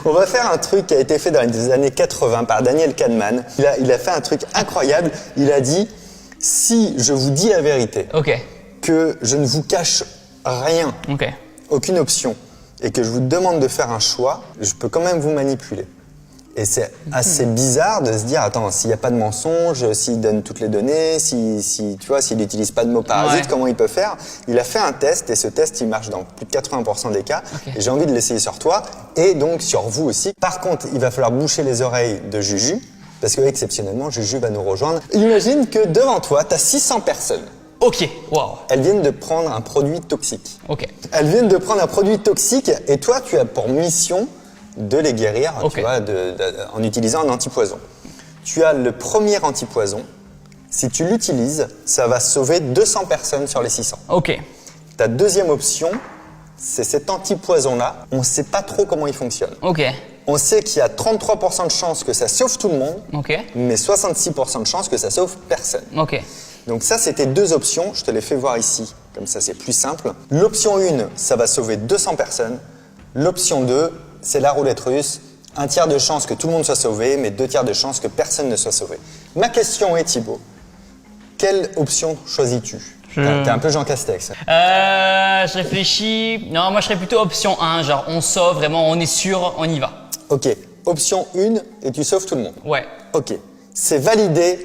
On va faire un truc qui a été fait dans les années 80 par Daniel Kahneman. Il a fait un truc incroyable. Il a dit, si je vous dis la vérité, que je ne vous cache rien, aucune option, et que je vous demande de faire un choix, je peux quand même vous manipuler. Et c'est assez bizarre de se dire, attends, s'il n'y a pas de mensonge, s'il donne toutes les données, tu vois, s'il n'utilise pas de mots parasites, comment il peut faire? Il a fait un test, et ce test, il marche dans plus de 80% des cas. Et j'ai envie de l'essayer sur toi, et donc sur vous aussi. Par contre, il va falloir boucher les oreilles de Juju, parce que exceptionnellement, Juju va nous rejoindre. Imagine que devant toi, tu as 600 personnes. Elles viennent de prendre un produit toxique. Elles viennent de prendre un produit toxique, et toi, tu as pour mission de les guérir, tu vois, en utilisant un antipoison. Tu as le premier antipoison. Si tu l'utilises, ça va sauver 200 personnes sur les 600. Ta deuxième option, c'est cet antipoison-là. On ne sait pas trop comment il fonctionne. On sait qu'il y a 33% de chances que ça sauve tout le monde, mais 66% de chances que ça sauve personne. Donc ça, c'était deux options. Je te les fais voir ici. Comme ça, c'est plus simple. L'option 1, ça va sauver 200 personnes. L'option 2, c'est la roulette russe. 1/3 de chance que tout le monde soit sauvé, mais 2/3 de chance que personne ne soit sauvé. Ma question est, Thibaut, quelle option choisis-tu? T'es un peu Jean Castex. Je réfléchis. Non, moi je serais plutôt option 1, genre on sauve, vraiment, on est sûr, on y va. Option 1 et tu sauves tout le monde. C'est validé,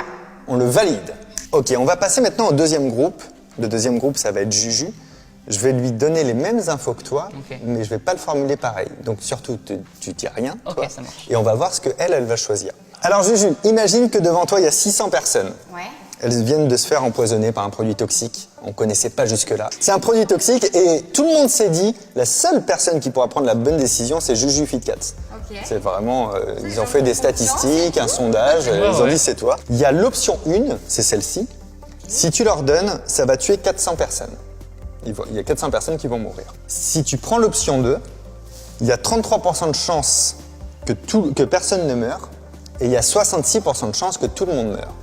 on le valide. On va passer maintenant au deuxième groupe. Le deuxième groupe, ça va être Juju. Je vais lui donner les mêmes infos que toi, mais je vais pas le formuler pareil. Donc surtout, tu dis rien, toi, ça marche. et on va voir ce qu'elle va choisir. Alors Juju, imagine que devant toi, il y a 600 personnes. Elles viennent de se faire empoisonner par un produit toxique. On connaissait pas jusque-là. C'est un produit toxique et tout le monde s'est dit, la seule personne qui pourra prendre la bonne décision, c'est Juju FitCats. C'est vraiment, ils ont fait des statistiques, un sondage, ils ont dit c'est toi. Il y a l'option 1, c'est celle-ci. Si tu leur donnes, ça va tuer 400 personnes. Il y a 400 personnes qui vont mourir. Si tu prends l'option 2, il y a 33% de chances que personne ne meure et il y a 66% de chances que tout le monde meure.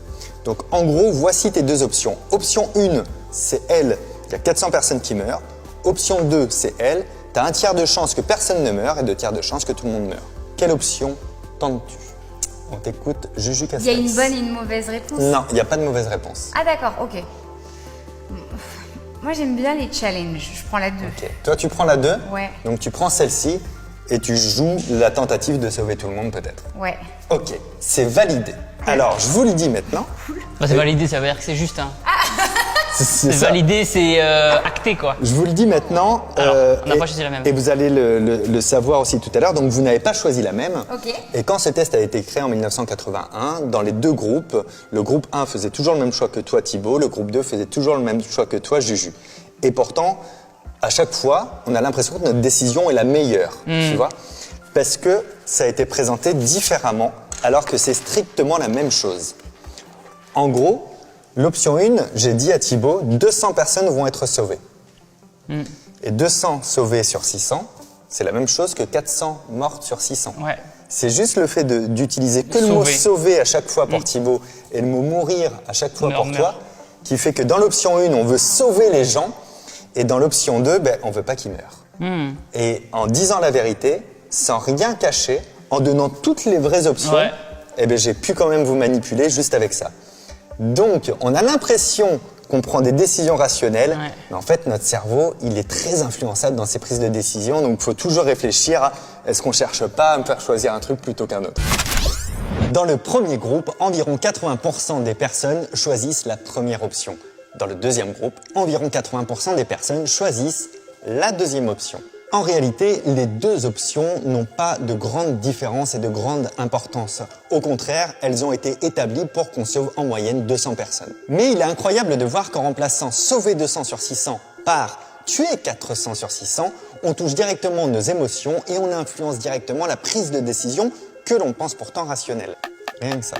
Donc en gros, voici tes deux options. Option 1, c'est elle, il y a 400 personnes qui meurent. Option 2, c'est elle, tu as 1/3 de chance que personne ne meure et 2/3 de chance que tout le monde meure. Quelle option tentes-tu? On t'écoute, Juju Castex. Il y a une bonne et une mauvaise réponse? Non, il n'y a pas de mauvaise réponse. Ah d'accord, ok. Moi j'aime bien les challenges, je prends la 2. Toi tu prends la 2? Donc tu prends celle-ci et tu joues la tentative de sauver tout le monde peut-être? C'est validé. Alors je vous le dis maintenant. C'est validé, ça veut dire que c'est juste. C'est validé, c'est acté quoi. Je vous le dis maintenant. Alors, on n'a pas choisi la même. Et vous allez le savoir aussi tout à l'heure. Donc vous n'avez pas choisi la même. Et quand ce test a été créé en 1981, dans les deux groupes, le groupe 1 faisait toujours le même choix que toi Thibaut, le groupe 2 faisait toujours le même choix que toi Juju. Et pourtant, à chaque fois, on a l'impression que notre décision est la meilleure, tu vois, parce que ça a été présenté différemment, alors que c'est strictement la même chose. En gros, l'option 1, j'ai dit à Thibaut, 200 personnes vont être sauvées. Et 200 sauvées sur 600, c'est la même chose que 400 mortes sur 600. C'est juste le fait d'utiliser que le mot sauver à chaque fois pour Thibaut et le mot mourir à chaque fois pour toi, qui fait que dans l'option 1, on veut sauver les gens, et dans l'option 2, on veut pas qu'ils meurent. Et en disant la vérité, sans rien cacher, en donnant toutes les vraies options, j'ai pu quand même vous manipuler juste avec ça. Donc, on a l'impression qu'on prend des décisions rationnelles, mais en fait, notre cerveau, il est très influençable dans ses prises de décision, donc il faut toujours réfléchir à est-ce qu'on cherche pas à me faire choisir un truc plutôt qu'un autre. Dans le premier groupe, environ 80% des personnes choisissent la première option. Dans le deuxième groupe, environ 80% des personnes choisissent la deuxième option. En réalité, les deux options n'ont pas de grande différence et de grande importance. Au contraire, elles ont été établies pour qu'on sauve en moyenne 200 personnes. Mais il est incroyable de voir qu'en remplaçant sauver 200 sur 600 par tuer 400 sur 600, on touche directement nos émotions et on influence directement la prise de décision que l'on pense pourtant rationnelle. Rien que ça.